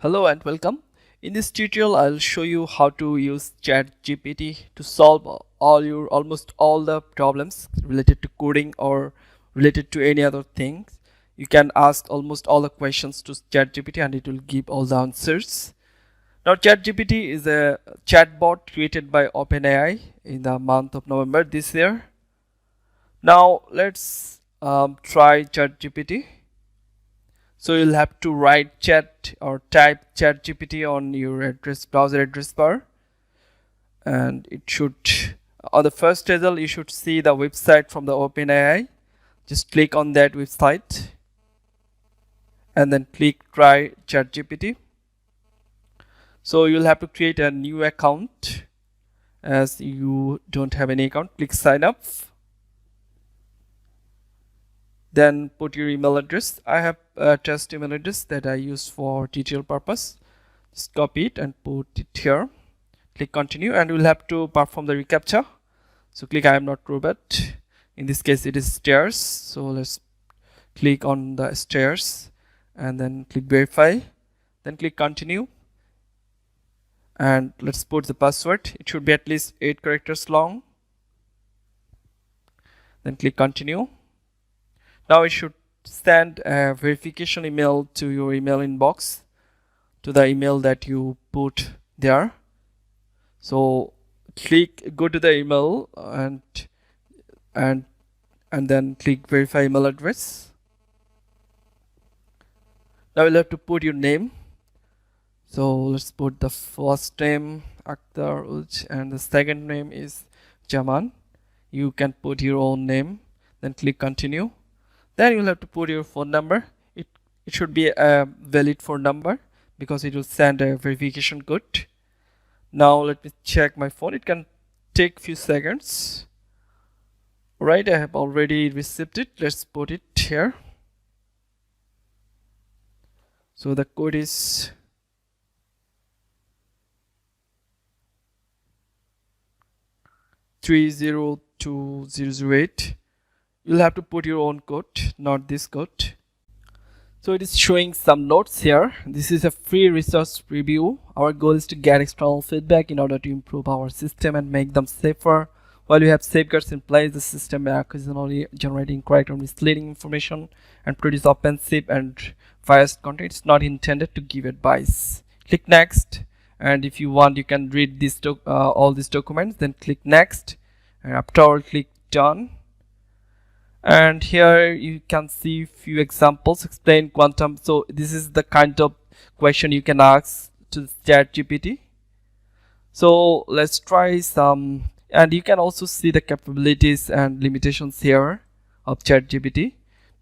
Hello and welcome. In this tutorial, I'll show you how to use ChatGPT to solve almost all the problems related to coding or related to any other things. You can ask almost all the questions to ChatGPT and it will give all the answers. Now, ChatGPT is a chatbot created by OpenAI in the month of November this year. Now, let's try ChatGPT. So you'll have to write chat or type ChatGPT on your browser address bar, and it should, on the first result you should see the website from the OpenAI. Just click on that website and then click try ChatGPT. So you'll have to create a new account as you don't have any account. Click sign up. Then put your email address. I have a test email address that I use for tutorial purpose. Just copy it and put it here. Click continue and we'll have to perform the reCAPTCHA. So click I am not robot. In this case it is stairs. So let's click on the stairs and then click verify. Then click continue. And let's put the password. It should be at least 8 characters long. Then click continue. Now it should send a verification email to your email inbox, to the email that you put there. So go to the email and then click verify email address. Now you'll have to put your name. So let's put the first name Akhtar Uj and the second name is Jaman. You can put your own name. Then click continue. Then you'll have to put your phone number. It should be a valid phone number because it will send a verification code. Now let me check my phone. It can take few seconds. Alright, I have already received it. Let's put it here. So the code is (302,008). You'll have to put your own code, not this code. So it is showing some notes here. This is a free resource review. Our goal is to get external feedback in order to improve our system and make them safer. While we have safeguards in place, the system may occasionally generate incorrect or misleading information and produce offensive and biased content. It's not intended to give advice. Click next, and if you want you can read this all these documents. Then click next, and after all click done. And here you can see few examples. Explain quantum. So this is the kind of question you can ask to ChatGPT. So let's try some, and you can also see the capabilities and limitations here of ChatGPT.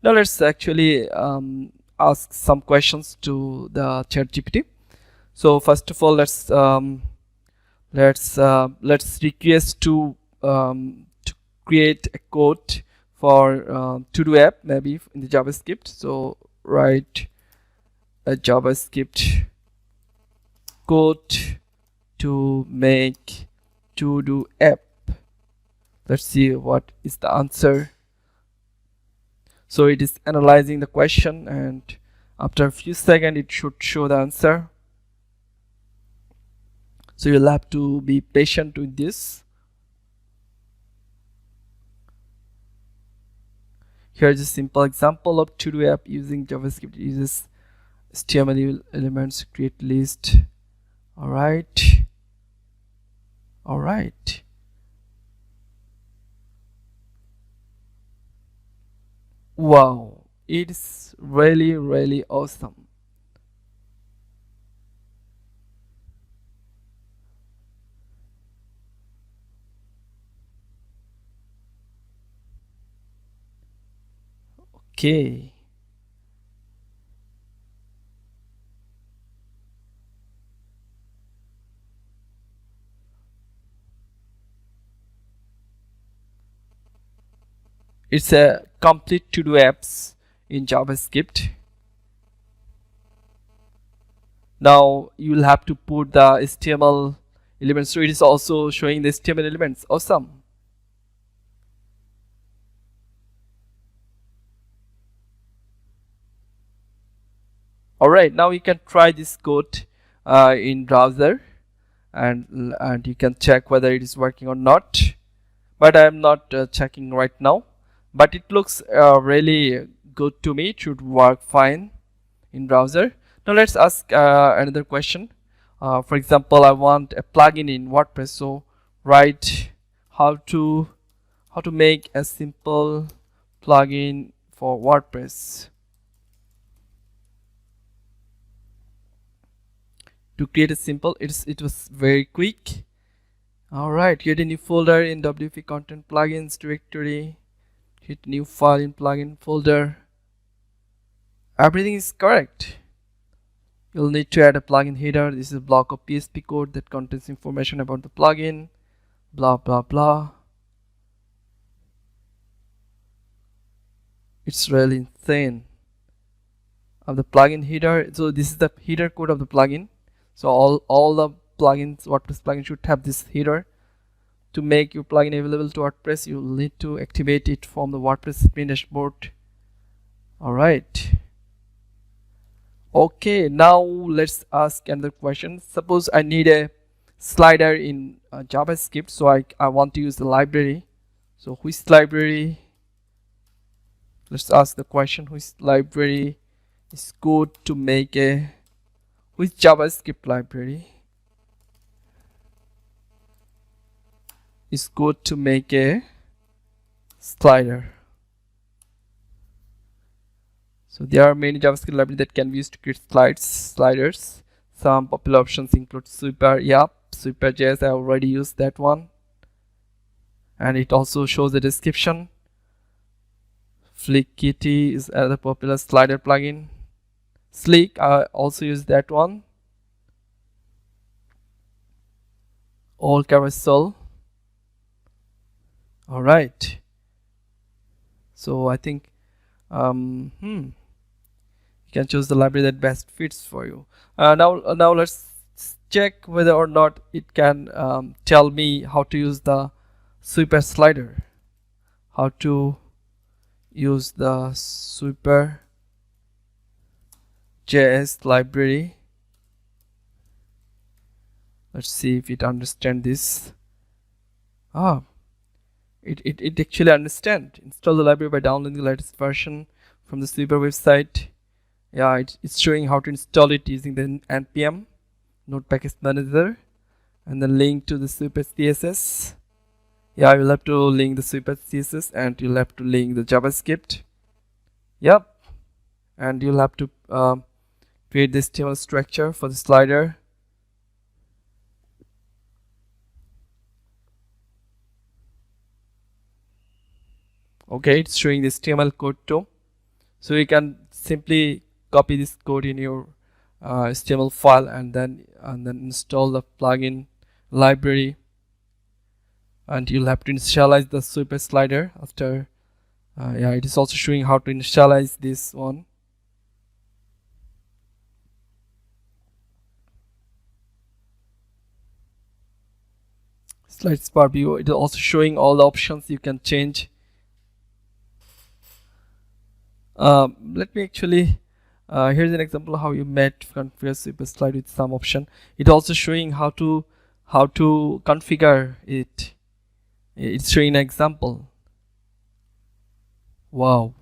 Now let's actually ask some questions to the ChatGPT. So first of all, let's request to create a code for to-do app, maybe in the JavaScript. So write a JavaScript code to make to-do app. Let's see what is the answer. So it is analyzing the question, and after a few seconds it should show the answer. So you'll have to be patient with this. Here's a simple example of to-do app using JavaScript. It uses HTML elements to create list. Alright. Wow, it's really awesome. Okay. It's a complete to-do apps in JavaScript. Now you'll have to put the HTML elements. So it is also showing the HTML elements. Awesome. Alright, now you can try this code in browser, and you can check whether it is working or not, but I am not checking right now, but it looks really good to me. It should work fine in browser. Now let's ask another question. For example, I want a plugin in WordPress, so write how to make a simple plugin for WordPress. To create a simple, it was very quick. Alright, create a new folder in WP content plugins directory, hit new file in plugin folder. Everything is correct. You'll need to add a plugin header. This is a block of PHP code that contains information about the plugin, blah blah blah. It's really insane. Of the plugin header, so this is the header code of the plugin. So all the plugins, WordPress plugins should have this header. To make your plugin available to WordPress, you'll need to activate it from the WordPress admin dashboard. Alright. Okay, now let's ask another question. Suppose I need a slider in JavaScript, so I want to use the library. So which library? Let's ask the question, which library is good to make a, which JavaScript library is good to make a slider? So there are many JavaScript libraries that can be used to create sliders. Some popular options include Sweeper. Yep, Sweeper.js, I already used that one, and it also shows the description. Flickity is another popular slider plugin. Sleek, I also use that one. All carousel. Alright, so I think you can choose the library that best fits for you. Now let's check whether or not it can tell me how to use the Sweeper slider. How to use the Sweeper JS library. Let's see if it understands this. It actually understands. Install the library by downloading the latest version from the Sweeper website. Yeah, it's showing how to install it using the npm node package manager, and then link to the Sweeper CSS. Yeah, you'll have to link the Sweeper CSS, and you'll have to link the JavaScript. Yep, and you'll have to create this HTML structure for the slider. Okay, it's showing this HTML code too, so you can simply copy this code in your HTML file and then install the plugin library, and you'll have to initialize the Sweeper slider after. Yeah, it is also showing how to initialize this one. Slides bar view, it is also showing all the options you can change. Let me actually here's an example of how you might configure Sweeper slide with some option. It also showing how to configure it. It's showing an example. Wow.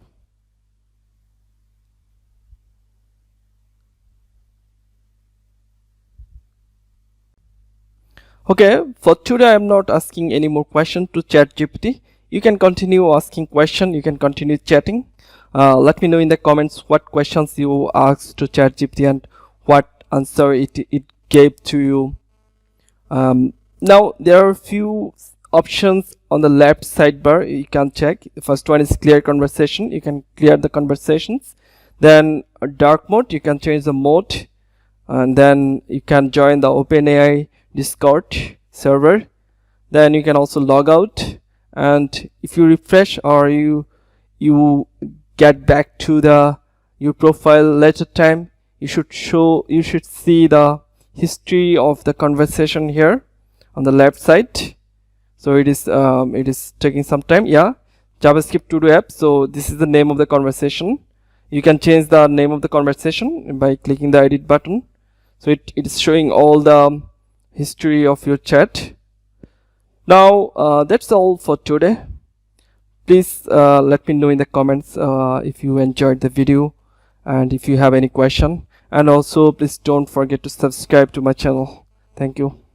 Okay, for today I am not asking any more questions to ChatGPT. You can continue asking questions, you can continue chatting. Let me know in the comments what questions you asked to ChatGPT and what answer it gave to you. Now there are a few options on the left sidebar you can check. The first one is clear conversation. You can clear the conversations. Then dark mode, you can change the mode, and then you can join the OpenAI Discord server. Then you can also log out, and if you refresh or you get back to your profile later time, you should see the history of the conversation here on the left side. So it is taking some time. Yeah, JavaScript to do app. So this is the name of the conversation. You can change the name of the conversation by clicking the edit button. So it is showing all the history of your chat. Now that's all for today. Please let me know in the comments if you enjoyed the video and if you have any question, and also please don't forget to subscribe to my channel. Thank you.